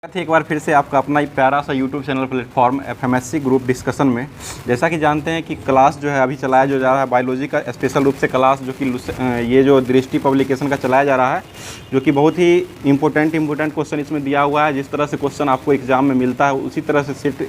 एक बार फिर से आपका अपना एक प्यारा सा YouTube channel platform FMSC group discussion में। जैसा कि जानते हैं कि क्लास जो है अभी चलाया जो जा रहा है बायोलॉजी का स्पेशल रूप से क्लास जो कि ये जो दृष्टि पब्लिकेशन का चलाया जा रहा है, जो कि बहुत ही इम्पोर्टेंट क्वेश्चन इसमें दिया हुआ है। जिस तरह से क्वेश्चन आपको एग्जाम में मिलता है उसी तरह से सेट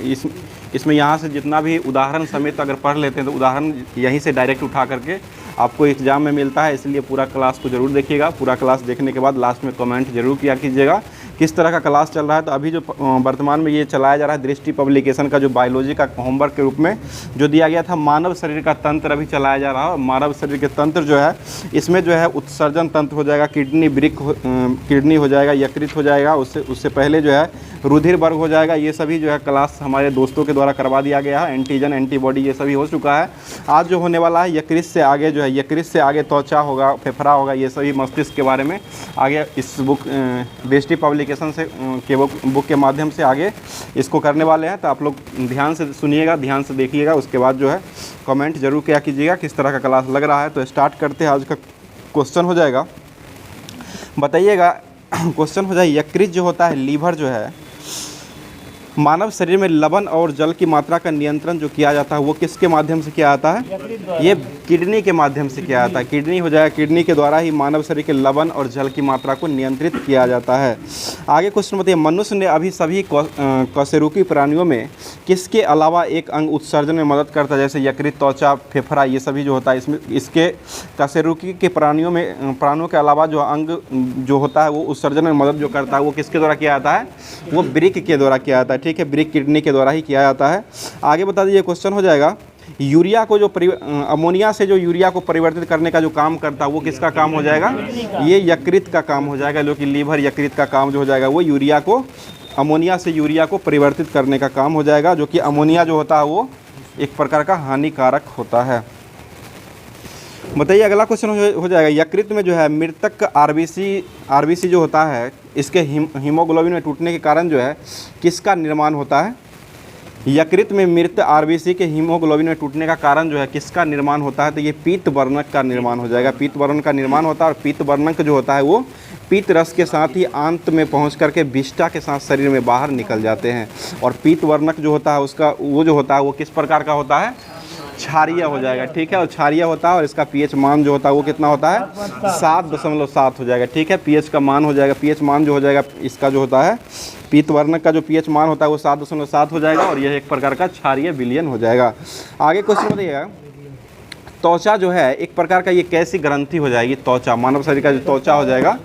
इसमें यहाँ से जितना भी उदाहरण समेत अगर पढ़ लेते हैं तो उदाहरण यहीं से डायरेक्ट उठा करके आपको एग्जाम में मिलता है। इसलिए पूरा क्लास को ज़रूर देखिएगा। पूरा क्लास देखने के बाद लास्ट में कमेंट जरूर किया कीजिएगा किस तरह का क्लास चल रहा है। तो अभी जो वर्तमान में ये चलाया जा रहा है दृष्टि पब्लिकेशन का जो बायोलॉजी का होमवर्क के रूप में जो दिया गया था, मानव शरीर का तंत्र अभी चलाया जा रहा है। मानव शरीर के तंत्र जो है इसमें जो है उत्सर्जन तंत्र हो जाएगा, किडनी हो जाएगा, यकृत हो जाएगा, उससे पहले जो है रुधिर वर्ग हो जाएगा। ये सभी जो है क्लास हमारे दोस्तों के द्वारा करवा दिया गया है। एंटीजन एंटीबॉडी ये सभी हो चुका है। आज जो होने वाला है यकृत से आगे जो है, यकृत से आगे त्वचा होगा, फेफड़ा होगा, ये सभी मस्तिष्क के बारे में आगे इस बुक दृष्टि पब्लिकेशन से के बुक के माध्यम से आगे इसको करने वाले हैं। तो आप लोग ध्यान से सुनिएगा, ध्यान से देखिएगा, उसके बाद जो है कमेंट जरूर किया कीजिएगा किस तरह का क्लास लग रहा है। तो स्टार्ट करते हैं। आज का क्वेश्चन हो जाएगा, बताइएगा क्वेश्चन हो जाए यकृत जो होता है, लीवर जो है, मानव शरीर में लवण और जल की मात्रा का नियंत्रण जो किया जाता है वो किसके माध्यम से किया जाता है? ये किडनी के माध्यम से किया जाता है। किडनी हो जाएगा, किडनी के द्वारा ही मानव शरीर के लवण और जल की मात्रा को नियंत्रित किया जाता है। आगे क्वेश्चन बताइए, मनुष्य ने अभी सभी कशेरुकी प्राणियों में किसके अलावा एक अंग उत्सर्जन में मदद करता है? जैसे यकृत, त्वचा, फेफड़ा ये सभी जो होता है इसमें इसके कशेरुकी के प्राणियों के अलावा जो अंग जो होता है वो उत्सर्जन में मदद जो करता है वो किसके द्वारा किया जाता है? वो वृक्क के द्वारा किया जाता है। ठीक है, वृक्क किडनी के द्वारा ही किया जाता है। आगे बता दीजिए क्वेश्चन हो जाएगा, यूरिया को जो अमोनिया से जो यूरिया को परिवर्तित करने का जो काम करता है वो किसका काम हो जाएगा? ये यकृत का काम हो जाएगा। जो कि लीवर यकृत का काम जो हो जाएगा वो यूरिया को, अमोनिया से यूरिया को परिवर्तित करने का काम हो जाएगा। जो कि अमोनिया जो होता है वो एक प्रकार का हानिकारक होता है। बताइए अगला क्वेश्चन हो जाएगा, यकृत में जो है मृतक आरबीसी जो होता है इसके हीमोग्लोबिन में टूटने के कारण जो है किसका निर्माण होता है? यकृत में मृत आरबीसी के हीमोग्लोबिन में टूटने का कारण जो है किसका निर्माण होता है? तो ये पीत वर्णक का निर्माण हो जाएगा। पीत वर्णक का निर्माण होता है और पीत वर्णक जो होता है वो पीत रस के साथ ही आंत में पहुंच करके विष्ठा के साथ शरीर में बाहर निकल जाते हैं। और पीत वर्णक जो होता है उसका वो जो होता है वो किस प्रकार का होता है? क्षारीय हो जाएगा। ठीक है, और क्षारीय होता है और इसका पीएच मान जो होता है वो कितना होता है? 7.7 हो जाएगा। ठीक है, पीएच का मान हो जाएगा, पीएच मान जो हो जाएगा इसका जो होता है पीत वर्णक का जो पीएच मान होता है वो 7.7 हो जाएगा और यह एक प्रकार का क्षारीय विलयन हो जाएगा। आगे क्वेश्चन बताइएगा, त्वचा जो है एक प्रकार का ये कैसी ग्रंथि हो जाएगी? त्वचा, मानव शरीर का जो त्वचा हो जाएगा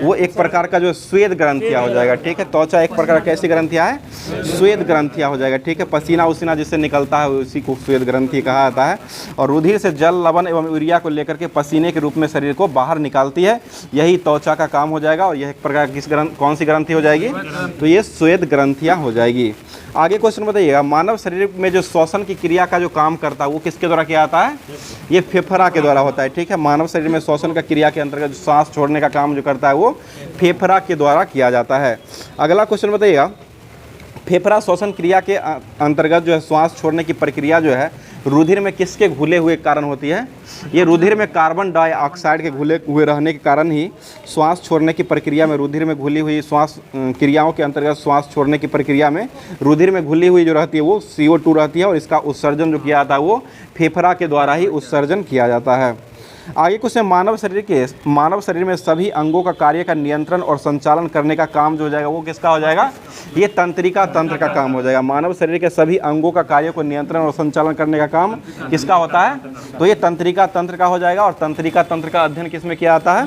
वो एक प्रकार का जो श्वेत ग्रंथियाँ हो जाएगा। ठीक है, त्वचा एक प्रकार कैसी ग्रंथियाँ है? श्वेत ग्रंथियाँ हो जाएगा। ठीक है, पसीना उसीना जिससे निकलता है उसी को श्वेत ग्रंथि कहा जाता है। और रुधिर से जल, लवण एवं यूरिया को लेकर के पसीने के रूप में शरीर को बाहर निकालती है। यही त्वचा का काम हो जाएगा। और यह एक प्रकार कौन सी ग्रंथि हो जाएगी? तो ये श्वेत ग्रंथियाँ हो जाएगी। आगे क्वेश्चन बताइएगा, मानव शरीर में जो श्वसन की क्रिया का जो काम करता है वो किसके द्वारा किया जाता है? ये फेफड़ा के द्वारा होता है। ठीक है, मानव शरीर में श्वसन का क्रिया के अंतर्गत जो सांस छोड़ने का काम जो करता है वो फेफड़ा के द्वारा किया जाता है। अगला क्वेश्चन बताइएगा, फेफड़ा श्वसन क्रिया के अंतर्गत जो है श्वास छोड़ने की प्रक्रिया जो है रुधिर में किसके घुले हुए कारण होती है? ये रुधिर में कार्बन डाइऑक्साइड के घुले हुए रहने के कारण ही श्वास छोड़ने की प्रक्रिया में रुधिर में घुली हुई श्वास क्रियाओं के अंतर्गत श्वास छोड़ने की प्रक्रिया में रुधिर में घुली हुई जो रहती है वो CO2 रहती है और इसका उत्सर्जन जो किया जाता है वो फेफड़ा के द्वारा ही उत्सर्जन किया जाता है। आगे कुछ है, मानव शरीर में सभी अंगों का कार्य का नियंत्रण और संचालन करने का काम जो हो जाएगा वो किसका हो जाएगा? ये तंत्रिका तंत्र का काम हो जाएगा। मानव शरीर के सभी अंगों का कार्य को नियंत्रण और संचालन करने का काम किसका होता है? तो ये तंत्रिका तंत्र का हो जाएगा। और तंत्रिका तंत्र का अध्ययन किस में किया जाता है?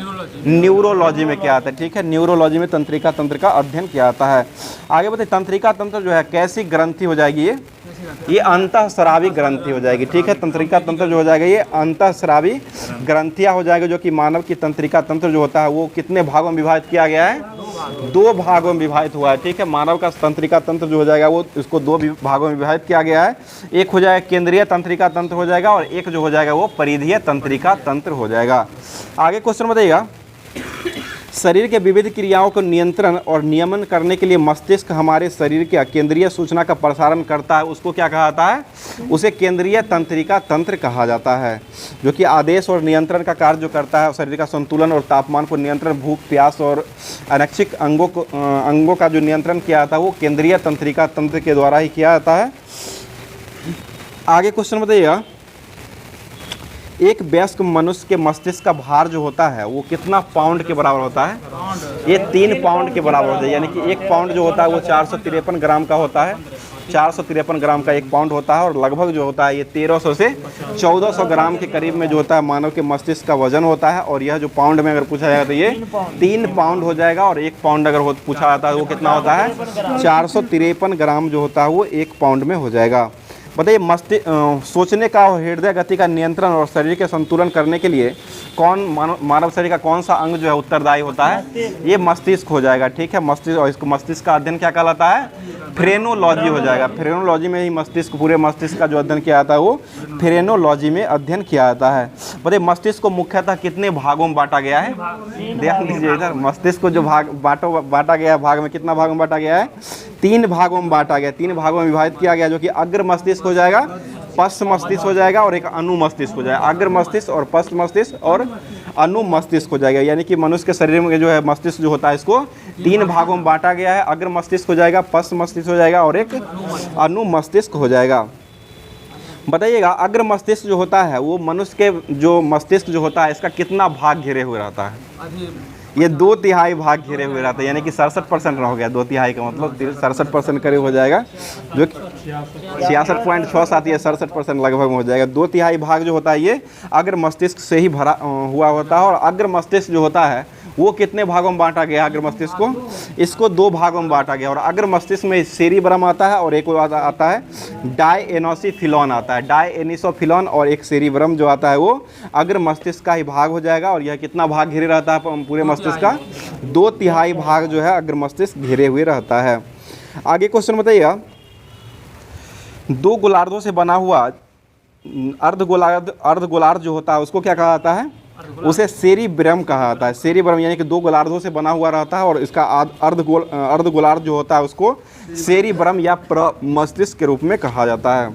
न्यूरोलॉजी में किया जाता है। ठीक है, न्यूरोलॉजी में तंत्रिका तंत्र का अध्ययन किया जाता है। आगे बताइए, तंत्रिका तंत्र जो है कैसी ग्रंथि हो जाएगी? ये अंतःस्रावी ग्रंथि हो जाएगी। ठीक है, तंत्रिका तंत्र जो हो जाएगा ये अंतःस्रावी ग्रंथियां हो जाएगी। जो कि मानव की तंत्रिका तंत्र जो होता है वो कितने भागों में विभाजित किया गया है? 2 भागों में विभाजित हुआ है। ठीक है, मानव का तंत्रिका तंत्र जो हो जाएगा वो इसको 2 भागों में विभाजित किया गया है। एक हो जाएगा केंद्रीय तंत्रिका तंत्र हो जाएगा और एक जो हो जाएगा वो परिधीय तंत्रिका तंत्र हो जाएगा। आगे क्वेश्चन बताइएगा, शरीर के विविध क्रियाओं को नियंत्रण और नियमन करने के लिए मस्तिष्क हमारे शरीर के केंद्रीय सूचना का प्रसारण करता है, उसको क्या कहा जाता है? उसे केंद्रीय तंत्रिका तंत्र कहा जाता है, जो कि आदेश और नियंत्रण का कार्य जो करता है। शरीर का संतुलन और तापमान को नियंत्रण, भूख प्यास और अनैच्छिक अंगों का जो नियंत्रण किया जाता है वो केंद्रीय तंत्रिका तंत्र के द्वारा ही किया जाता है। आगे क्वेश्चन बताइएगा, एक वयस्क मनुष्य के मस्तिष्क का भार जो होता है वो कितना पाउंड के बराबर होता है? ये 3 पाउंड के बराबर होता है, यानी कि 1 पाउंड जो होता है वो 453 ग्राम का होता है। 453 ग्राम का 1 पाउंड होता है और लगभग जो होता है ये 1300 से 1400 ग्राम के करीब में जो होता है मानव के मस्तिष्क का वजन होता है। और यह जो पाउंड में अगर पूछा जाएगा तो ये 3 पाउंड हो जाएगा, और 1 पाउंड अगर पूछा जाता है वो कितना होता है? 453 ग्राम जो होता है वो 1 पाउंड में हो जाएगा। बताइए, सोचने का और हृदय गति का नियंत्रण और शरीर के संतुलन करने के लिए मानव शरीर का कौन सा अंग जो है उत्तरदायी होता है? ये मस्तिष्क हो जाएगा। ठीक है, मस्तिष्क, और इसको मस्तिष्क का अध्ययन क्या कहलाता है? फ्रेनोलॉजी हो जाएगा। फ्रेनोलॉजी में ही मस्तिष्क, पूरे मस्तिष्क का जो अध्ययन किया जाता है वो फ्रेनोलॉजी में अध्ययन किया जाता है। बताइए, मस्तिष्क को मुख्यतः कितने भागों में बांटा गया है? ध्यान दीजिए इधर, मस्तिष्क को जो बांटा गया है, भाग में कितना भागों में बांटा गया है? 3 भागों में बांटा गया, 3 भागों में विभाजित किया गया, जो कि अग्र मस्तिष्क हो जाएगा, पश्च मस्तिष्क हो जाएगा और एक अनु मस्तिष्क हो जाएगा। अग्र मस्तिष्क और पश्च मस्तिष्क और अनु मस्तिष्क हो जाएगा। यानी कि मनुष्य के शरीर में जो है मस्तिष्क जो होता है इसको 3 भागों में बांटा गया है। अग्र मस्तिष्क हो जाएगा, पश्च मस्तिष्क हो जाएगा और एक अनु मस्तिष्क हो जाएगा। बताइएगा, अग्र मस्तिष्क जो होता है वो मनुष्य के जो मस्तिष्क जो होता है इसका कितना भाग घेरे हुए रहता है? ये 2/3 भाग घेरे हुए रहता है, यानी कि 67% हो गया। 2/3 का मतलब 67% करीब हो जाएगा, जो 66.67 या 67% लगभग हो जाएगा। 2/3 भाग जो होता है ये अग्र मस्तिष्क से ही भरा हुआ होता है। और अग्र मस्तिष्क जो होता है वो कितने भागों में बांटा गया? अग्र मस्तिष्क को, इसको 2 भागों में बांटा गया। और अग्र मस्तिष्क में सेरिब्रम आता है और एक आता है डायएनोसिफिलॉन आता है। डायएनिसोफिलॉन और एक सेरिब्रम जो आता है वो अग्र मस्तिष्क का ही भाग हो जाएगा। और यह कितना भाग घेरे रहता है पूरे मस्तिष्क का? 2/3 भाग जो है अग्र मस्तिष्क घेरे हुए रहता है। आगे क्वेश्चन बताइएगा, 2 गोलार्धों से बना हुआ अर्धगोलार्ध जो होता है उसको क्या कहा जाता है? उसे सेरिब्रम कहा जाता है। सेरिब्रम यानी कि 2 गोलार्धों से बना हुआ रहता है और इसका अर्धगोलार्ध जो होता है उसको सेरिब्रम या प्रमस्तिष्क के रूप में कहा जाता है,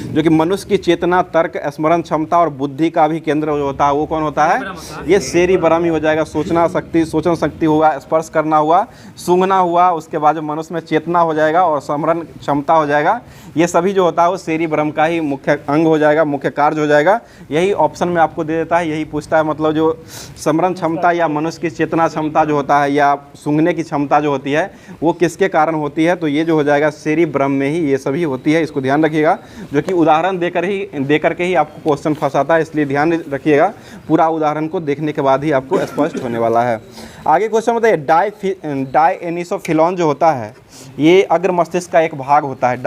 जो कि मनुष्य की चेतना, तर्क, स्मरण क्षमता और बुद्धि का भी केंद्र जो होता है वो कौन होता है? ये सेरिब्रम ही हो जाएगा। सोचन शक्ति हुआ, स्पर्श करना हुआ, सूंघना हुआ, उसके बाद जो मनुष्य में चेतना हो जाएगा और स्मरण क्षमता हो जाएगा, ये सभी जो होता है वो सेरिब्रम का ही मुख्य अंग हो जाएगा, मुख्य कार्य हो जाएगा। यही ऑप्शन में आपको दे देता है, यही पूछता है। मतलब जो स्मरण क्षमता या मनुष्य की चेतना क्षमता जो होता है या सूंघने की क्षमता जो होती है वो किसके कारण होती है? तो ये जो हो जाएगा सेरिब्रम में ही ये सभी होती है। इसको ध्यान रखिएगा, जो कि उदाहरण देकर के ही आपको क्वेश्चन फंसाता है, इसलिए ध्यान रखिएगा। पूरा उदाहरण को देखने के बाद ही आपको स्पष्ट होने वाला है। आगे क्वेश्चन बताइए, डायएनिसोफिलॉन जो होता है ये अग्र मस्तिष्क का एक भाग होता है।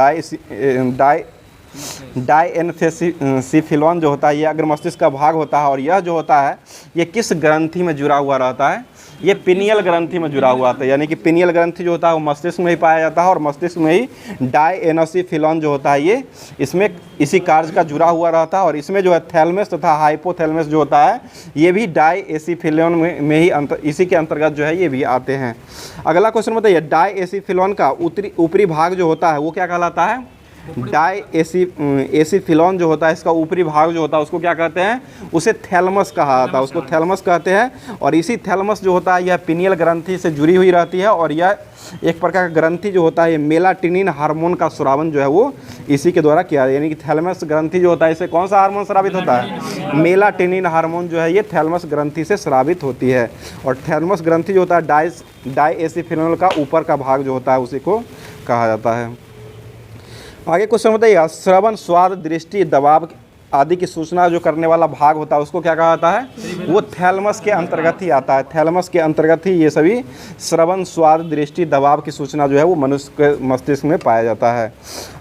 डायएनोसिफिलॉन जो होता है ये अग्र मस्तिष्क का भाग होता है। और यह जो होता है ये किस ग्रंथि में जुड़ा हुआ रहता है? ये पिनियल ग्रंथि में जुड़ा हुआ था, यानी कि पिनियल ग्रंथि जो होता है वो मस्तिष्क में ही पाया जाता है। और मस्तिष्क में ही डायएनोसिफिलॉन जो होता है ये इसमें इसी कार्य का जुड़ा हुआ रहता है। और इसमें जो है थैलमस तथा हाइपोथैलेमस जो होता है ये भी डायएसिफिलॉन में ही इसी के अंतर्गत जो है ये भी आते हैं। अगला क्वेश्चन बताइए, डायएसिफिलॉन का ऊपरी भाग जो होता है वो क्या कहलाता है? डायएसिफिलॉन जो होता है इसका ऊपरी भाग जो होता है उसको क्या कहते हैं? उसे थैलमस कहा जाता है, उसको थैलमस कहते हैं। और इसी थैलमस जो होता है यह पिनियल ग्रंथि से जुड़ी हुई रहती है। और यह एक प्रकार का ग्रंथि जो होता है ये मेलाटोनिन हार्मोन का स्रावन जो है वो इसी के द्वारा किया जाता है। यानी कि थैलमस ग्रंथि जो होता है इससे कौन सा हार्मोन स्रावित होता है? मेलाटोनिन हार्मोन जो है ये थैलमस ग्रंथि से स्रावित होती है। और थैलमस ग्रंथि जो होता है डायएसिफिलॉन का ऊपर का भाग जो होता है उसी को कहा जाता है। आगे क्वेश्चन बताइए, श्रवण, स्वाद, दृष्टि, दबाव आदि की सूचना जो करने वाला भाग होता है उसको क्या कहा जाता है? वो थैलमस के अंतर्गत ही आता है। थैलमस के अंतर्गत ही ये सभी श्रवण, स्वाद, दृष्टि, दबाव की सूचना जो है वो मनुष्य के मस्तिष्क में पाया जाता है।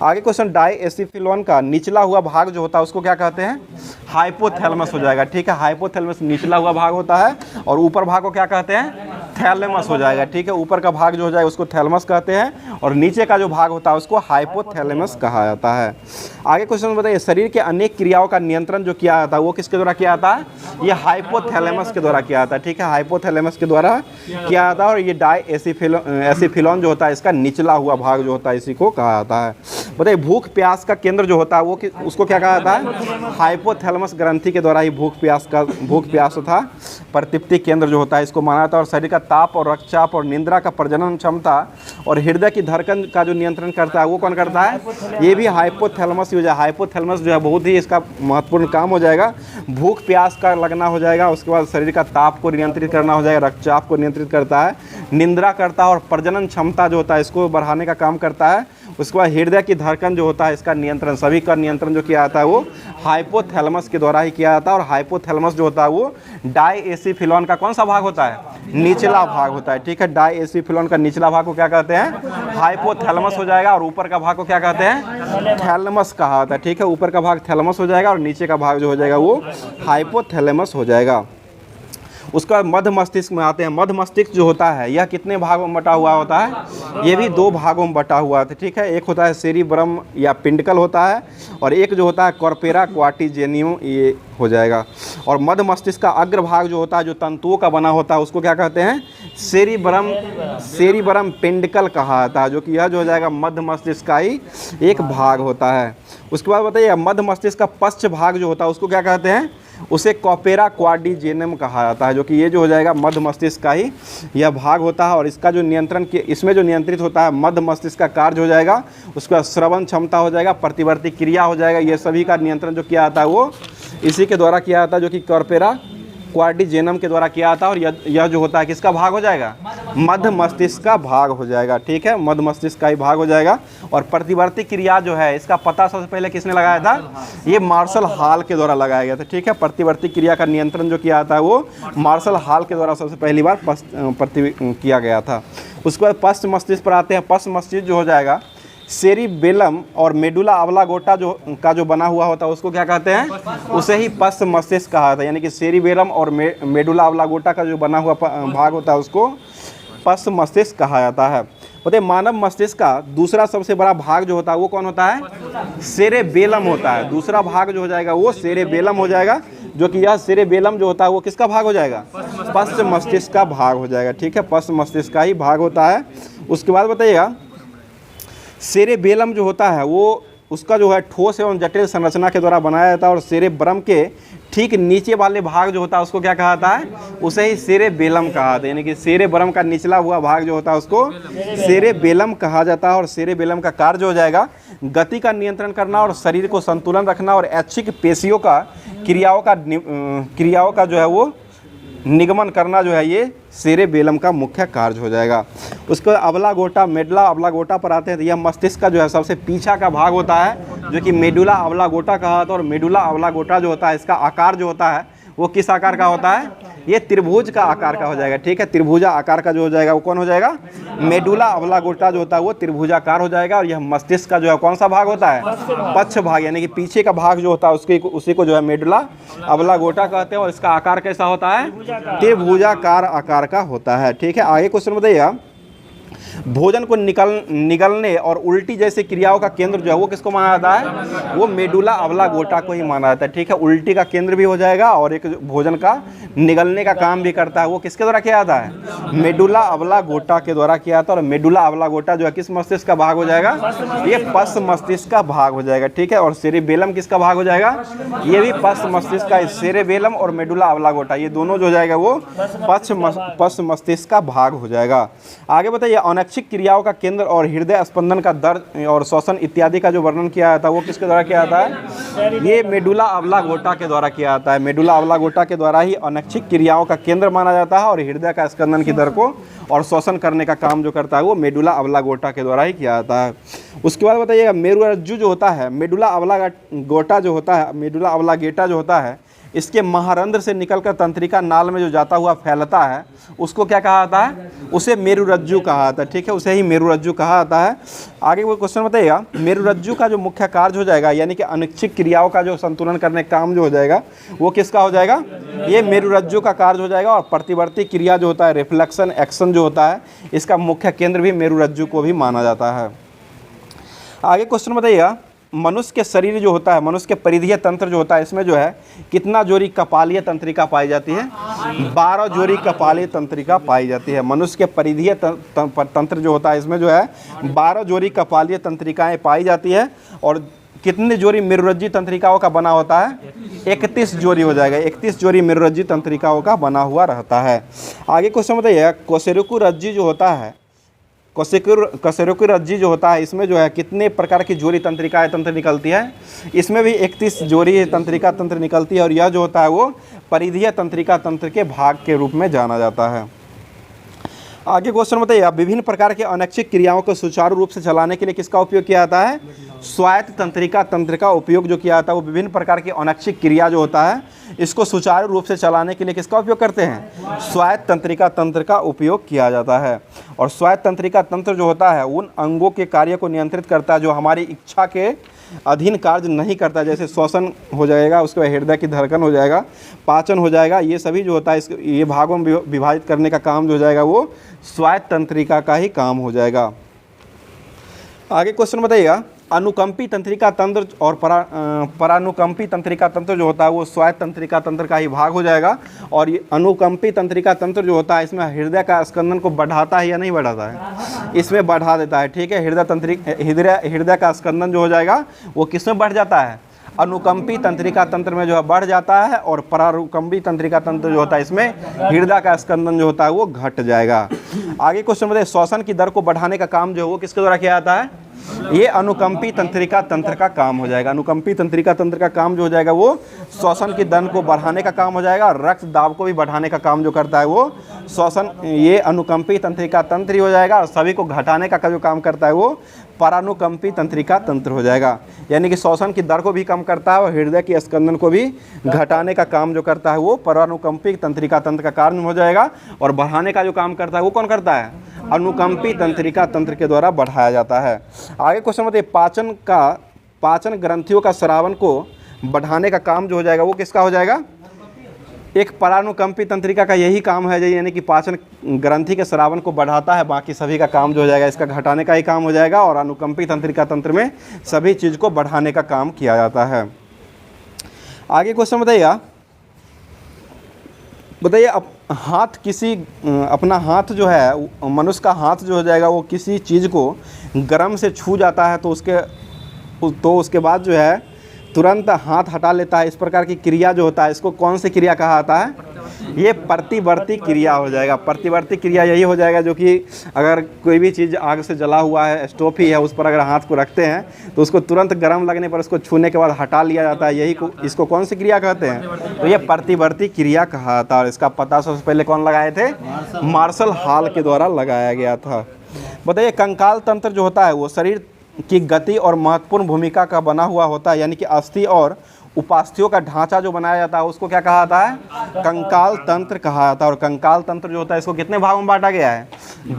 आगे क्वेश्चन, डायएसिफिलॉन का निचला हुआ भाग जो होता है उसको क्या कहते हैं? हाइपोथैलेमस हो जाएगा। ठीक है, हाइपोथैलेमस निचला हुआ भाग होता है और ऊपर भाग को क्या कहते हैं? थैलेमस हो जाएगा, ठीक है। ऊपर का भाग जो हो जाएगा उसको थैलेमस कहते हैं और नीचे का जो भाग होता है उसको हाइपोथैलेमस कहा जाता है। आगे क्वेश्चन बताइए, शरीर के अनेक क्रियाओं का नियंत्रण जो किया जाता है वो किसके द्वारा किया जाता है? ये हाइपोथैलेमस के द्वारा किया जाता है, ठीक है। हाइपोथैलेमस के द्वारा किया जाता है और ये डायएसिफिलॉन जो होता है इसका निचला हुआ भाग जो होता है इसी को कहा जाता है। बताइए, भूख प्यास का केंद्र जो होता है वो उसको क्या कहा जाता है? हाइपोथैलेमस ग्रंथि के द्वारा ही भूख प्यास तथा प्रतिप्ति केंद्र जो होता है इसको माना जाता है। और शरीर का ताप और रक्तचाप और निद्रा का प्रजनन क्षमता और हृदय की धड़कन का जो नियंत्रण करता है वो कौन करता है? ये भी हाइपोथैलेमस ही हो जाए। हाइपोथैलेमस जो है बहुत ही इसका महत्वपूर्ण काम हो जाएगा। भूख प्यास का लगना हो जाएगा, उसके बाद शरीर का ताप को नियंत्रित करना हो जाएगा, रक्तचाप को नियंत्रित करता है, निद्रा करता है और प्रजनन क्षमता जो होता है इसको बढ़ाने का काम करता है। उसके बाद हृदय की धड़कन जो होता है इसका नियंत्रण, सभी का नियंत्रण जो किया जाता है वो हाइपोथैलेमस के द्वारा ही किया जाता है। और हाइपोथैलेमस जो होता है वो डायएसिफिलॉन का कौन सा भाग होता है? निचला भाग होता है, ठीक है। डायएसिफिलॉन का निचला भाग को क्या कहते हैं? हाइपोथैलेमस हो जाएगा और ऊपर का भाग को क्या कहते हैं? थैलेमस कहा जाता है, ठीक है। ऊपर का भाग थैलेमस हो जाएगा और नीचे का भाग जो हो जाएगा वो हाइपोथैलेमस हो जाएगा। उसका बाद मध्य मस्तिष्क में आते हैं। मध्य मस्तिष्क जो होता है यह कितने भागों में बटा हुआ होता है? ये भी 2 भागों में बटा हुआ है, ठीक है। एक होता है सेरिब्रम या पिंडकल होता है और एक जो होता है कॉर्पोरा क्वाटिजेनियम, ये हो जाएगा। और मध्य मस्तिष्क का अग्र भाग जो होता है जो तंतुओं का बना होता है उसको क्या कहते हैं? सेरिब्रम पिंडकल कहा जाता है, जो कि यह जो हो जाएगा मध्य मस्तिष्क का ही एक भाग होता है। उसके बाद बताइए, मध्य मस्तिष्क का पश्च भाग जो होता है उसको क्या कहते हैं? उसे कॉर्पोरा क्वाड्रिजेनम कहा जाता है, जो कि ये जो हो जाएगा मध्य मस्तिष्क का ही यह भाग होता है। और इसका जो नियंत्रण इसमें जो नियंत्रित होता है मध्य मस्तिष्क का कार्य हो जाएगा, उसका श्रवण क्षमता हो जाएगा, प्रतिवर्ती क्रिया हो जाएगा, ये सभी का नियंत्रण जो किया जाता है वो इसी के द्वारा किया जाता है, जो कि कॉर्पोरा क्वाड्रिजेनम के द्वारा किया जाता है। और यह जो होता है किसका भाग हो जाएगा? मध्य मस्तिष्क का भाग हो जाएगा, ठीक है। मध्य मस्तिष्क का ही भाग हो जाएगा। और प्रतिवर्ती क्रिया जो है इसका पता सबसे पहले किसने लगाया था? ये मार्शल हॉल के द्वारा लगाया गया था, ठीक है। प्रतिवर्ती क्रिया का नियंत्रण जो किया जाता है वो मार्शल हॉल के द्वारा सबसे पहली बार किया गया था। उसके बाद पश्च मस्तिष्क पर आते हैं। पश्च मस्तिष्क जो हो जाएगा सेरिबेलम और मेडुला ऑब्लांगेटा जो बना हुआ होता है उसको क्या कहते हैं? उसे ही पश्च मस्तिष्क कहा जाता है। यानी कि सेरिबेलम और मेडुला ऑब्लांगेटा का जो बना हुआ भाग होता है उसको पश्च मस्तिष्क कहा जाता है। बताइए, मानव मस्तिष्क का दूसरा सबसे बड़ा भाग जो होता है वो कौन होता है? सेरेबेलम होता है। दूसरा भाग जो हो जाएगा वो सेरेबेलम हो जाएगा, जो कि यह सेरेबेलम जो होता है वो किसका भाग हो जाएगा? पश्च मस्तिष्क का भाग हो जाएगा, ठीक है। पश्च मस्तिष्क का ही भाग होता है। उसके बाद बताइएगा, सेरेबेलम जो होता है वो उसका जो है ठोस एवं जटिल संरचना के द्वारा बनाया जाता है। और सेरेब्रम के ठीक नीचे वाले भाग जो होता है उसको क्या कहा जाता है? उसे ही सेरेबेलम कहा जाता है। यानी कि सेरेब्रम का निचला हुआ भाग जो होता है उसको सेरेबेलम कहा जाता है। और सेरेबेलम का कार्य जो हो जाएगा गति का नियंत्रण करना और शरीर को संतुलन रखना और ऐच्छिक पेशियों का क्रियाओं का जो है वो निगमन करना जो है ये सेरेबेलम का मुख्य कार्य हो जाएगा। उसके बाद ऑब्लांगेटा, मेडुला ऑब्लांगेटा पर आते हैं। तो यह मस्तिष्क का जो है सबसे पीछा का भाग होता है, जो कि मेडुला ऑब्लांगेटा कहा जाता है। और मेडुला ऑब्लांगेटा जो होता है इसका आकार जो होता है वो किस आकार का होता है? ये त्रिभुज का आकार का हो जाएगा, ठीक है। त्रिभुजा आकार का जो हो जाएगा वो कौन हो जाएगा? मेडुला ऑब्लांगेटा जो होता है वो त्रिभुजाकार हो जाएगा। और यह मस्तिष्क का जो है कौन सा भाग होता है? पक्ष भाग, यानी कि पीछे का भाग जो होता है उसी को जो है मेडुला ऑब्लांगेटा कहते हैं। और इसका आकार कैसा होता है? त्रिभुजाकार आकार का होता है, ठीक है। आगे क्वेश्चन बताइए, भोजन को निगलने और उल्टी जैसे क्रियाओं का केंद्र जो है वो किसको माना जाता है? वो मेडुला ऑब्लांगेटा को ही माना जाता है, ठीक है। उल्टी का केंद्र भी हो जाएगा और एक भोजन का निगलने का काम भी करता है, वो किसके द्वारा किया जाता है? मेडुला ऑब्लांगेटा के द्वारा किया जाता है। और मेडुला ऑब्लांगेटा जो है किस मस्तिष्क का भाग हो जाएगा? ये पश्च मस्तिष्क का भाग हो जाएगा, ठीक है। और सेरेबेलम किसका भाग हो जाएगा? ये भी पश्च मस्तिष्क का। सेरेबेलम और मेडुला ऑब्लांगेटा ये दोनों जो हो जाएगा वो पश्च मस्तिष्क का भाग हो जाएगा। आगे बताइए, अनैच्छिक क्रियाओं का केंद्र और हृदय स्पंदन का दर और श्वसन इत्यादि का जो वर्णन किया जाता है वो किसके द्वारा किया जाता है? ये मेडुला ऑब्लांगेटा के द्वारा किया जाता है। मेडुला ऑब्लांगेटा के द्वारा ही अनैच्छिक क्रियाओं का केंद्र माना जाता है। और हृदय का स्पंदन की दर को और श्वसन करने का काम जो करता है वो मेडुला ऑब्लांगेटा के द्वारा ही किया जाता है। उसके बाद बताइएगा, मेरुरज्जु जो होता है मेडुला ऑब्लांगेटा जो होता है, मेडुला ऑब्लांगेटा जो होता है इसके महारंध्र से निकलकर तंत्रिका नाल में जो जाता हुआ फैलता है उसको क्या कहा जाता है? उसे मेरुरज्जु कहा जाता है। ठीक है, उसे ही मेरुरज्जु कहा जाता है। आगे कोई क्वेश्चन बताइएगा, मेरुरज्जु का जो मुख्य कार्य हो जाएगा यानी कि अनैच्छिक क्रियाओं का जो संतुलन करने का काम जो हो जाएगा वो किसका हो जाएगा? ये मेरुरज्जु का कार्य हो जाएगा। और प्रतिवर्ती क्रिया जो होता है, रिफ्लेक्शन एक्शन जो होता है, इसका मुख्य केंद्र भी मेरुरज्जु को भी माना जाता है। आगे क्वेश्चन बताइएगा, मनुष्य के शरीर जो होता है, मनुष्य के परिधीय तंत्र जो होता है, इसमें जो है कितना जोड़ी कपालीय तंत्रिका पाई जाती है? 12 जोड़ी कपालीय तंत्रिका पाई जाती है। मनुष्य के परिधीय तंत्र जो होता है इसमें जो है 12 जोड़ी कपालीय तंत्रिकाएं पाई जाती है। और कितनी जोड़ी मेरुरज्जु तंत्रिकाओं का बना होता है? 31 जोड़ी हो जाएगा। 31 जोड़ी मेरुरज्जु तंत्रिकाओं का बना हुआ रहता है। आगे क्वेश्चन बताइए, कोसेरुकु रज्जु जो होता है, कोसेरुकु रज्जु जो होता है, इसमें जो है कितने प्रकार की जोड़ी तंत्रिकाएं तंत्र निकलती है? इसमें भी 31 जोड़ी तंत्रिका तंत्र निकलती है। और यह जो होता है वो परिधीय तंत्रिका तंत्र के भाग के रूप में जाना जाता है। आगे क्वेश्चन बताइए, विभिन्न प्रकार के अनैच्छिक क्रियाओं को सुचारू रूप से चलाने के लिए किसका उपयोग किया जाता है? स्वायत्त तंत्रिका तंत्र का उपयोग जो किया जाता है वो विभिन्न प्रकार की अनैच्छिक क्रिया जो होता है इसको सुचारू रूप से चलाने के लिए किसका उपयोग करते हैं? स्वायत्त तंत्रिका तंत्र का उपयोग किया जाता है। और स्वायत्त तंत्रिका तंत्र जो होता है उन अंगों के कार्य को नियंत्रित करता है जो हमारी इच्छा के अधीन कार्य नहीं करता, जैसे श्वसन हो जाएगा, उसके बाद हृदय की धड़कन हो जाएगा, पाचन हो जाएगा, ये सभी जो होता है ये भागों में विभाजित करने का काम जो हो जाएगा वो स्वायत्त तंत्रिका का ही काम हो जाएगा। आगे क्वेश्चन बताइएगा, अनुकंपी तंत्रिका तंत्र और परानुकंपी तंत्रिका तंत्र जो होता है वो स्वायत्त तंत्रिका तंत्र का ही भाग हो जाएगा। और ये अनुकंपी तंत्रिका तंत्र जो होता है इसमें हृदय का स्कंदन को बढ़ाता है या नहीं बढ़ाता है? इसमें बढ़ा देता है। ठीक है, हृदय का स्कंदन जो हो जाएगा वो किसमें बढ़ जाता है? अनुकंपी तंत्रिका तंत्र में जो है बढ़ जाता है। और परानुकंपी तंत्रिका तंत्र जो होता है इसमें हृदय का स्कंदन जो होता है वो घट जाएगा। आगे क्वेश्चन बताइए, श्वसन की दर को बढ़ाने का काम जो है वो किसके द्वारा किया जाता है? ये अनुकंपी तंत्रिका तंत्र का काम हो जाएगा। अनुकंपी तंत्रिका तंत्र का काम जो हो जाएगा वो श्वसन की दर को बढ़ाने का काम हो जाएगा। रक्त दाब को भी बढ़ाने का काम जो करता है वो श्वसन, ये अनुकंपी तंत्रिका तंत्र ही हो जाएगा। और सभी को घटाने का जो काम करता है वो परानुकंपी तंत्रिका तंत्र हो जाएगा। यानी कि श्वसन की दर को भी कम करता है और हृदय की स्कंदन को भी घटाने का काम जो करता है वो परानुकंपी तंत्रिका तंत्र का कारण हो जाएगा। और बढ़ाने का जो काम करता है वो कौन करता है? अनुकंपी तंत्रिका तंत्र के द्वारा बढ़ाया जाता है। आगे क्वेश्चन बताइए, पाचन ग्रंथियों का स्रावन को बढ़ाने का काम जो हो जाएगा वो किसका हो जाएगा? एक परानुकंपी तंत्रिका का यही काम है, यानी कि पाचन ग्रंथि के स्रावन को बढ़ाता है। बाकी सभी का काम जो हो जाएगा इसका घटाने का ही काम हो जाएगा। और अनुकंपी तंत्रिका तंत्र में सभी चीज़ को बढ़ाने का काम किया जाता है। आगे क्वेश्चन बताइए अपना हाथ जो है, मनुष्य का हाथ जो हो जाएगा वो किसी चीज़ को गर्म से छू जाता है तो उसके बाद जो है तुरंत हाथ हटा लेता है। इस प्रकार की क्रिया जो होता है इसको कौन सी क्रिया कहा जाता है? ये प्रतिवर्ती क्रिया हो जाएगा। प्रतिवर्ती क्रिया यही हो जाएगा जो कि अगर कोई भी चीज़ आग से जला हुआ है, स्टोव ही है, उस पर अगर हाथ को रखते हैं तो उसको तुरंत गर्म लगने पर उसको छूने के बाद हटा लिया जाता है। इसको कौन सी क्रिया कहते हैं? तो ये प्रतिवर्ती क्रिया कहा जाता है। और इसका पता सबसे पहले कौन लगाए थे? मार्शल हॉल के द्वारा लगाया गया था। बताइए, कंकाल तंत्र जो होता है वो शरीर की गति और महत्वपूर्ण भूमिका का बना हुआ होता है। यानी कि अस्थि और उपास्थियों का ढांचा जो बनाया जाता है उसको क्या कहा जाता है? कंकाल तंत्र कहा जाता है। और कंकाल तंत्र जो होता है इसको कितने भागों में बांटा गया है?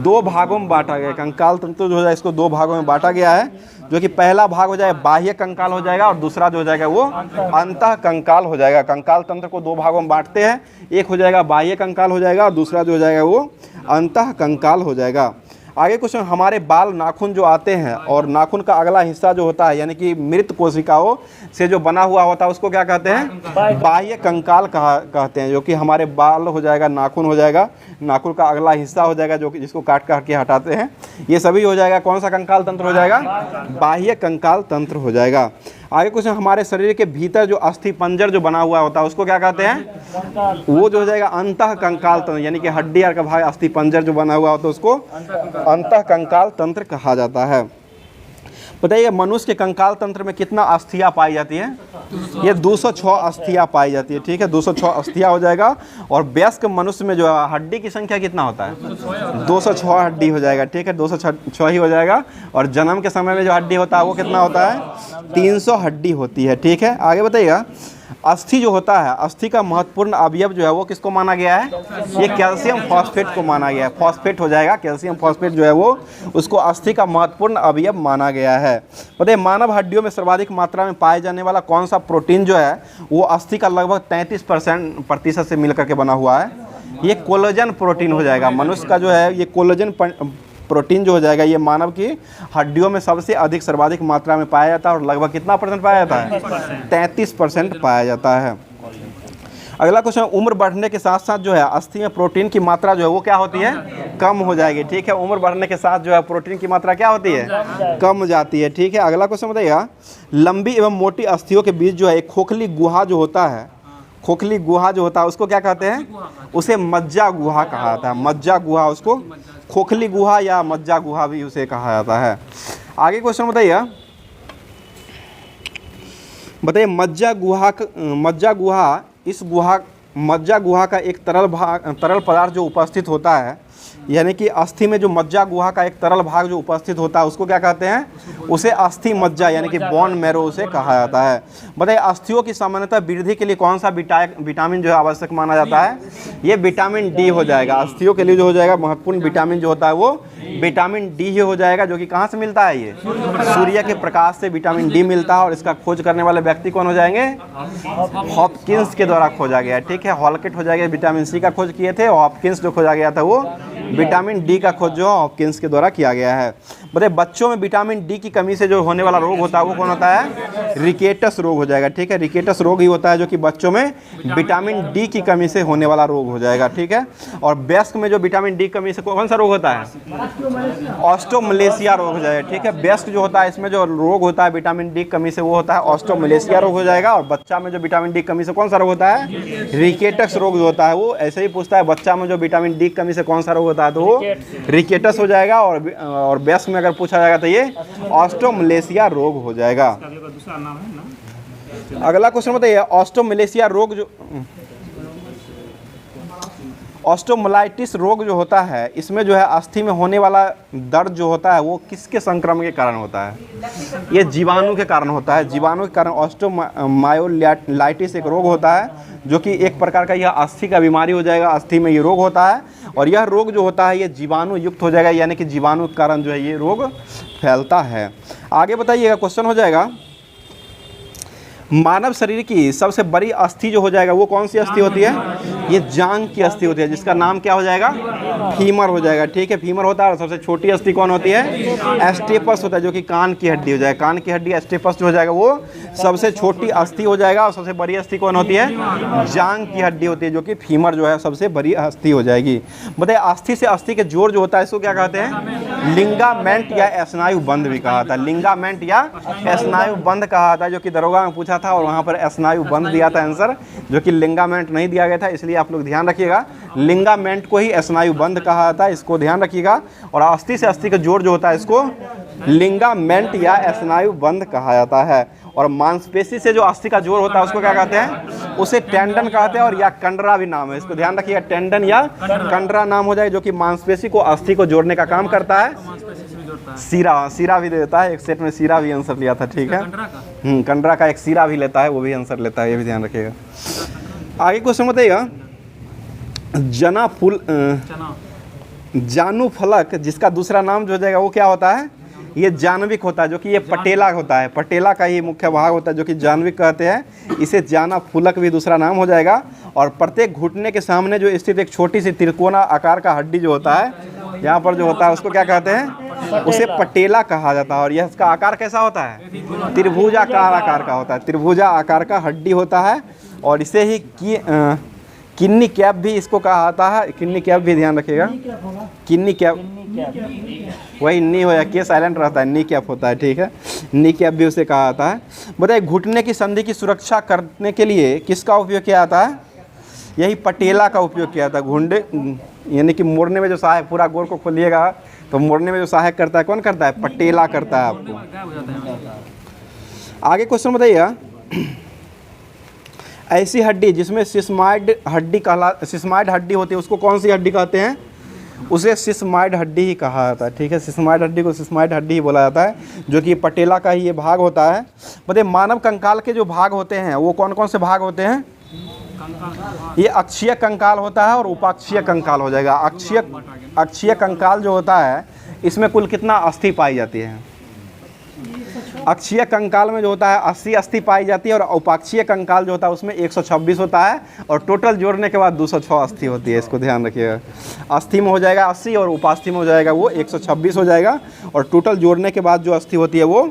2 भागों में बांटा गया है। कंकाल तंत्र जो है इसको 2 भागों में बांटा गया है, जो कि पहला भाग हो जाएगा बाह्य कंकाल हो जाएगा और दूसरा जो हो जाएगा वो अंतः कंकाल हो जाएगा। कंकाल तंत्र को 2 भागों में बांटते हैं, एक हो जाएगा बाह्य कंकाल हो जाएगा और दूसरा जो हो जाएगा वो अंतः कंकाल हो जाएगा। आगे क्वेश्चन, हमारे बाल नाखून जो आते हैं और नाखून का अगला हिस्सा जो होता है यानी कि मृत कोशिकाओं से जो बना हुआ होता है उसको क्या कहते हैं? बाह्य कंकाल कहते हैं। जो कि हमारे बाल हो जाएगा, नाखून हो जाएगा, नाखून का अगला हिस्सा हो जाएगा जो कि जिसको काट के हटाते हैं, ये सभी हो जाएगा कौन सा कंकाल तंत्र हो जाएगा? बाह्य कंकाल तंत्र हो जाएगा। आगे क्वेश्चन, हमारे शरीर के भीतर जो अस्थि पंजर जो बना हुआ होता है उसको क्या कहते हैं? वो जो हो जाएगा अंतः कंकाल तंत्र। यानी कि हड्डी का भाग अस्थि पंजर जो बना हुआ होता है उसको अंतः कंकाल तंत्र कहा जाता है। बताइए, मनुष्य के कंकाल तंत्र में कितना अस्थियाँ पाई जाती है? ये 206 अस्थियाँ पाई जाती है। ठीक है, 206 अस्थियाँ हो जाएगा। और वयस्क मनुष्य में जो है हड्डी की संख्या कितना होता है? 206 हड्डी हो जाएगा। ठीक है, 206 ही हो जाएगा। और जन्म के समय में जो हड्डी होता है वो कितना होता है? 300 हड्डी होती है। ठीक है, आगे बताइएगा, अस्थि जो होता है, अस्थि का महत्वपूर्ण अवयव जो है वो किसको माना गया है? ये कैल्शियम फॉस्फेट को माना गया है। फॉस्फेट हो जाएगा, कैल्शियम फॉस्फेट जो है वो उसको अस्थि का महत्वपूर्ण अवयव माना गया है। बताइए मानव हड्डियों में सर्वाधिक मात्रा में पाए जाने वाला कौन सा प्रोटीन जो है वो अस्थि का लगभग 33% से मिलकर के बना हुआ है? ये कोलेजन प्रोटीन हो जाएगा। मनुष्य का जो है ये कोलेजन प्रोटीन जो हो जाएगा ये मानव की हड्डियों में सबसे अधिक सर्वाधिक मात्रा में पाया जाता है और लगभग कितना परसेंट पाया जाता है? 33% पाया जाता है। अगला क्वेश्चन, उम्र बढ़ने के साथ साथ जो है अस्थि में प्रोटीन की मात्रा जो है वो क्या होती है? कम हो जाएगी। ठीक है, उम्र बढ़ने के साथ जो है प्रोटीन की मात्रा क्या होती है? कम हो जाती है। ठीक है, अगला क्वेश्चन बताइएगा, लंबी एवं मोटी अस्थियों के बीच जो है एक खोखली गुहा जो होता है, खोखली गुहा जो होता है उसको क्या कहते हैं? उसे मज्जा गुहा कहा जाता है। मज्जा गुहा, उसको खोखली गुहा या मज्जा गुहा भी उसे कहा जाता है। आगे क्वेश्चन बताइए, मज्जा गुहा, इस मज्जा गुहा का एक तरल पदार्थ जो उपस्थित होता है, यानी कि अस्थि में जो मज्जा गुहा का एक तरल भाग जो उपस्थित होता है उसको क्या कहते हैं? उसे अस्थि मज्जा यानी कि बोन मैरो उसे कहा जाता है। बताइए अस्थियों की सामान्यतः वृद्धि के लिए कौन सा विटामिन जो है आवश्यक माना जाता है? ये विटामिन डी हो जाएगा। अस्थियों के लिए जो हो जाएगा महत्वपूर्ण विटामिन जो होता है वो विटामिन डी ही हो जाएगा, जो कि कहाँ से मिलता है? ये सूर्य के प्रकाश से विटामिन डी मिलता है और इसका खोज करने वाले व्यक्ति कौन हो जाएंगे? हॉपकिंस के द्वारा खोजा गया। ठीक है, हॉलकेट हो जाएगा, विटामिन सी का खोज किए थे, हॉपकिंस जो खोजा गया था वो विटामिन डी का खोज जो हॉपकिंस के द्वारा किया गया है। बताइए बच्चों में विटामिन डी की कमी से जो होने वाला रोग होता है वो कौन होता है? रिकेटस रोग हो जाएगा। ठीक है, रिकेटस रोग ही होता है जो कि बच्चों में विटामिन डी की कमी से होने वाला रोग हो जाएगा। ठीक है, और वयस्क में जो विटामिन डी कमी से कौन सा रोग होता है? ऑस्टोमलेशिया रोग हो जाएगा। ठीक है, वयस्क जो होता है इसमें जो रोग होता है विटामिन डी कमी से वो होता है ऑस्टोमलेशिया रोग हो जाएगा। और बच्चा में जो विटामिन डी कमी से कौन सा रोग होता है? रिकेटस रोग जो होता है वो ऐसे ही पूछता है, बच्चा में जो विटामिन डी कमी से कौन सा रोग होता है तो वो रिकेटस हो जाएगा। और वयस्क में अगर पूछा जाएगा तो ये ऑस्टोमलेशिया रोग हो जाएगा। अगला क्वेश्चन बताइए, ऑस्टोमलेशिया रोग जो ऑस्टोमलाइटिस रोग जो होता है इसमें जो है अस्थि में होने वाला दर्द जो होता है वो किसके संक्रमण के कारण होता है? ये जीवाणु के कारण होता है। जीवाणु के कारण ऑस्टोमायोलाइटिस एक रोग होता है जो कि एक प्रकार का यह अस्थि का बीमारी हो जाएगा। अस्थि में ये रोग होता है और यह रोग जो होता है ये जीवाणु युक्त हो जाएगा, यानी कि जीवाणु के कारण जो है ये रोग फैलता है। आगे बताइएगा, क्वेश्चन हो जाएगा, मानव शरीर की सबसे बड़ी अस्थि जो हो जाएगा वो कौन सी अस्थि होती है? ये जांघ की अस्थि होती है, जिसका नाम क्या हो जाएगा? फीमर हो जाएगा। ठीक है, फीमर होता है। और सबसे छोटी अस्थि कौन होती है? एस्टेपस होता है, जो कि कान की हड्डी हो जाएगा। कान की हड्डी एस्टेपस जो हो जाएगा वो सबसे छोटी अस्थि हो जाएगा। और सबसे बड़ी अस्थि कौन होती है? जांघ की हड्डी होती है, जो कि फीमर जो है सबसे बड़ी अस्थि हो जाएगी। बताइए अस्थि से अस्थि के जोड़ जो होता है इसको क्या कहते हैं? लिंगामेंट या स्नायु बंध भी कहा जाता है। लिंगामेंट या स्नायु बंध कहा जाता है, जो कि दरोगा में पूछा था और वहाँ पर स्नायु बंध दिया था आंसर, जो कि लिंगामेंट नहीं दिया गया था। इसलिए आप लोग ध्यान रखिएगा, लिंगामेंट को ही स्नायु बंध कहा जाता है, इसको ध्यान रखिएगा। और अस्थि से अस्थि का जोड़ जो होता है इसको लिंगामेंट या स्नायु बंध कहा जाता है। और मांसपेशी से जो अस्थि का जोड़ होता है उसको क्या कहते हैं? उसे टेंडन कहते हैं, और या कंडरा भी नाम है, इसको ध्यान रखिएगा, टेंडन या कंडरा नाम हो जाए, जो कि मांसपेशी को अस्थि को जोड़ने का काम करता है। सीरा भी देता है, एक सेट में सीरा भी आंसर लिया था। ठीक है, कंडरा का एक सीरा भी लेता है, वो भी आंसर लेता है, ये भी ध्यान रखिएगा। आगे क्वेश्चन बताइएगा, जानू फलक जिसका दूसरा नाम जो हो जाएगा वो क्या होता है? ये जानविक होता है, जो कि ये पटेला होता है। पटेला का ही मुख्य भाग होता है जो कि जानविक कहते हैं। इसे जाना फुलक भी दूसरा नाम हो जाएगा। और प्रत्येक घुटने के सामने जो स्थित एक छोटी सी त्रिकोणा आकार का हड्डी जो होता है यहाँ पर जो होता है उसको क्या कहते हैं? उसे पटेला कहा जाता है। और यह इसका आकार कैसा होता है? त्रिभुजाकार आकार का होता है। त्रिभुजा आकार का हड्डी होता है और इसे ही किन्नी कैप भी इसको कहा जाता है। किन्नी कैप भी ध्यान रखिएगा, किन्नी कैप वही नी हो या के साइलेंट रहता है, नी कैप होता है। ठीक है, नी कैप भी उसे कहा जाता है। बताइए घुटने की संधि की सुरक्षा करने के लिए किसका उपयोग किया जाता है? यही पटेला का उपयोग किया जाता है। घुंडे यानी कि मोड़ने में जो सहायक, पूरा गोर को खोलिएगा तो मोड़ने में जो सहायक करता है कौन करता है? पटेला करता है आपको। आगे क्वेश्चन बताइएगा, ऐसी हड्डी जिसमें सिस्माइड हड्डी हड्डी होती है उसको कौन सी हड्डी कहते हैं? उसे सिस्माइड हड्डी ही कहा जाता है, ठीक है। सिस्माइड हड्डी को सिस्माइड हड्डी ही बोला जाता है, जो कि पटेला का ही ये भाग होता है। मतलब मानव कंकाल के जो भाग होते हैं वो कौन कौन से भाग होते हैं? ये अक्षीय कंकाल होता है और उपाक्षीय कंकाल हो जाएगा। अक्षीय कंकाल जो होता है इसमें कुल कितना अस्थि पाई जाती है? अक्षीय कंकाल में जो होता है 80 अस्थि पाई जाती है, और उपाक्षीय कंकाल जो होता है उसमें 126 होता है, और टोटल जोड़ने के बाद 206 अस्थि होती है। इसको ध्यान रखिएगा। अस्थि में हो जाएगा 80 और उपास्थि में हो जाएगा वो 126 हो जाएगा, और टोटल जोड़ने के बाद जो अस्थि होती है वो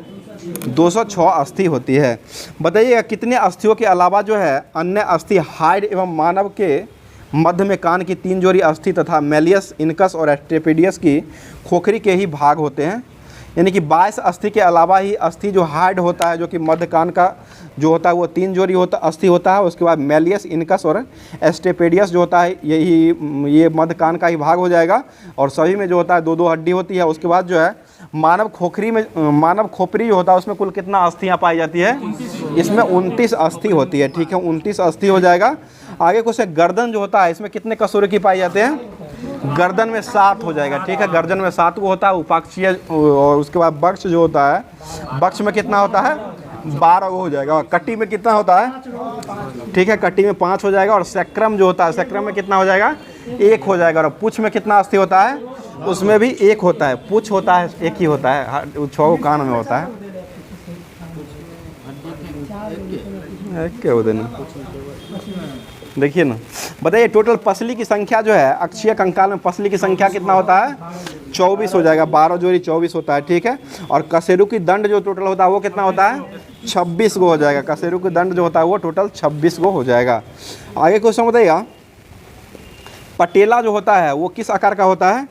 206 अस्थि होती है। बताइएगा कितने अस्थियों के अलावा जो है अन्य अस्थि हाइड एवं मानव के मध्य में कान की 3 जोड़ी अस्थि तथा मेलियस, इनकस और एस्ट्रेपेडियस की खोखरी के ही भाग होते हैं। यानी कि 22 अस्थि के अलावा ही अस्थि जो हार्ड होता है, जो कि मध्य कान का जो होता है वो 3 जोड़ी अस्थि होता है। उसके बाद मेलियस, इनकस और एस्ट्रेपेडियस जो होता है ये मध्य कान का ही भाग हो जाएगा, और सभी में जो होता है 2-2 हड्डी होती है। उसके बाद जो है मानव खोपड़ी जो होता है उसमें कुल कितना अस्थियाँ पाई जाती है? इसमें 29 अस्थि होती है, ठीक है। 29 अस्थि हो जाएगा। आगे कुछ है गर्दन जो होता है, इसमें कितने कसूरी पाई जाते हैं? गर्दन में 7 हो जाएगा, ठीक है। गर्दन में 7 को होता है उपाक्षीय। और उसके बाद बक्ष जो होता है, बक्ष में कितना होता है? 12 हो जाएगा। और कट्टी में कितना होता है? ठीक है, कट्टी में 5 हो जाएगा। और सैक्रम जो होता है, सैक्रम में कितना हो जाएगा? 1 हो जाएगा। और पुछ में कितना अस्थि होता है? उसमें भी 1 होता है। पुछ होता है 1 ही होता है, 6 कान में होता है। क्या होता है देखिए ना। बताइए टोटल पसली की संख्या जो है अक्षीय कंकाल में पसली की संख्या कितना होता है? 24 हो जाएगा। 12 जोड़ी 24 होता है, ठीक है। और कसेरू की दंड जो टोटल होता है वो कितना होता है? 26 गो हो जाएगा। कसेरू की दंड जो होता है वो टोटल 26 गो हो जाएगा। आगे क्वेश्चन बताइएगा, पटेला जो होता है वो किस आकार का होता है?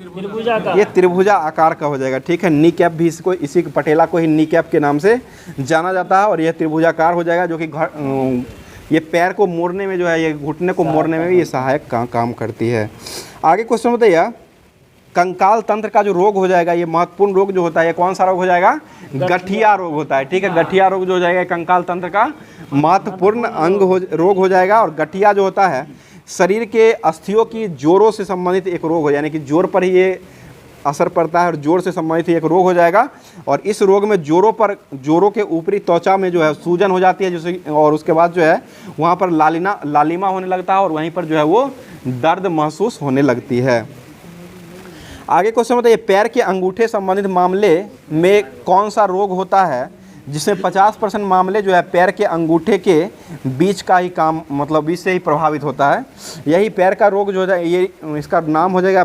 ये त्रिभुजा आकार का हो जाएगा, ठीक है। नी कैप भी इसको, इसी पटेला को ही नी कैप के नाम से जाना जाता है, और यह त्रिभुजाकार हो जाएगा, जो कि ये पैर को मोड़ने में जो है, ये घुटने को मोड़ने में भी ये सहायक काम करती है। आगे क्वेश्चन बताइए, कंकाल तंत्र का जो रोग हो जाएगा, ये महत्वपूर्ण रोग जो होता है, ये कौन सा रोग हो जाएगा? गठिया रोग होता है, ठीक है। गठिया रोग जो हो जाएगा कंकाल तंत्र का महत्वपूर्ण रोग हो जाएगा। और गठिया जो होता है शरीर के अस्थियों की जोड़ों से संबंधित एक रोग हो, यानी कि जोड़ पर ही ये असर पड़ता है, और जोड़ से संबंधित एक रोग हो जाएगा। और इस रोग में जोड़ों के ऊपरी त्वचा में जो है सूजन हो जाती है, जैसे, और उसके बाद जो है वहाँ पर लालिमा होने लगता है, और वहीं पर जो है वो दर्द महसूस होने लगती है। आगे क्वेश्चन बताइए, पैर के अंगूठे संबंधित मामले में कौन सा रोग होता है जिसमें 50% मामले जो है पैर के अंगूठे के बीच का ही काम, मतलब बीच से ही प्रभावित होता है। यही पैर का रोग जो है, ये इसका नाम हो जाएगा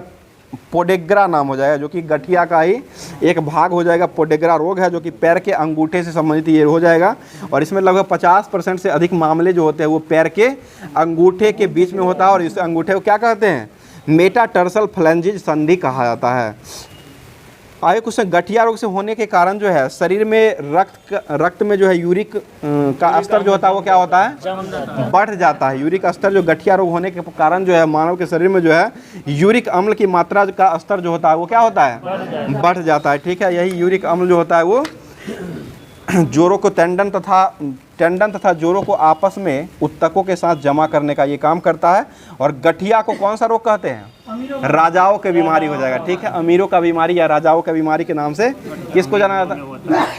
पोडेग्रा नाम हो जाएगा, जो कि गठिया का ही एक भाग हो जाएगा। पोडेग्रा रोग है जो कि पैर के अंगूठे से संबंधित ये हो जाएगा, और इसमें लगभग 50% से अधिक मामले जो होते हैं वो पैर के अंगूठे के बीच में होता है। और इस अंगूठे को क्या कहते हैं? मेटाटर्सल फ्लैंजिज संधि कहा जाता है। आगे क्वेश्चन, गठिया रोग से होने के कारण जो है शरीर में रक्त में जो है यूरिक का स्तर जो होता है वो क्या होता है? बढ़ जाता है। यूरिक स्तर जो गठिया रोग होने के कारण जो है मानव के शरीर में जो है यूरिक अम्ल की मात्रा का स्तर जो होता है वो क्या होता है? बढ़ जाता है, ठीक है। यही यूरिक अम्ल जो होता है वो जोड़ों को टेंडन तथा जोड़ों को आपस में उत्तकों के साथ जमा करने का ये काम करता है। और गठिया को कौन सा रोग कहते हैं? राजाओं की बीमारी हो जाएगा, ठीक है। अमीरों का बीमारी या राजाओं का बीमारी के नाम से किसको जाना जाता है?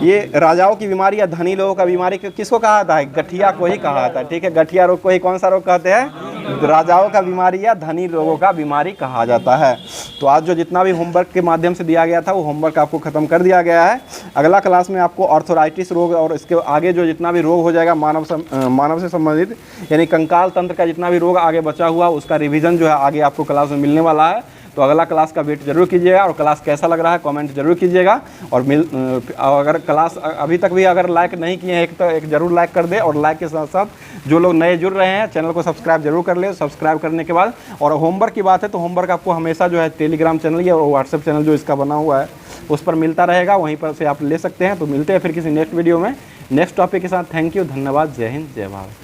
ये राजाओं की बीमारी या धनी लोगों का बीमारी किसको कहा जाता है? गठिया को ही कहा जाता है, ठीक है। गठिया रोग को ही कौन सा रोग कहते हैं? राजाओं का बीमारी या धनी लोगों का बीमारी कहा जाता है। तो आज जो जितना भी होमवर्क के माध्यम से दिया गया था वो होमवर्क आपको ख़त्म कर दिया गया है। अगला क्लास में आपको ऑर्थोराइटिस रोग और इसके आगे जो जितना भी रोग हो जाएगा मानव से संबंधित, यानी कंकाल तंत्र का जितना भी रोग आगे बचा हुआ उसका रिवीजन जो है आगे आपको क्लास में मिलने वाला है। तो अगला क्लास का वेट जरूर कीजिएगा, और क्लास कैसा लग रहा है कमेंट जरूर कीजिएगा। और अगर क्लास अभी तक भी अगर लाइक नहीं किए हैं एक जरूर लाइक कर दे, और लाइक के साथ साथ जो लोग नए जुड़ रहे हैं चैनल को सब्सक्राइब जरूर कर ले। सब्सक्राइब करने के बाद, और होमवर्क की बात है तो होमवर्क आपको हमेशा जो है टेलीग्राम चैनल या व्हाट्सएप चैनल जो इसका बना हुआ है उस पर मिलता रहेगा, वहीं पर से आप ले सकते हैं। तो मिलते हैं फिर किसी नेक्स्ट वीडियो में नेक्स्ट टॉपिक के साथ। थैंक यू, धन्यवाद, जय हिंद, जय भारत।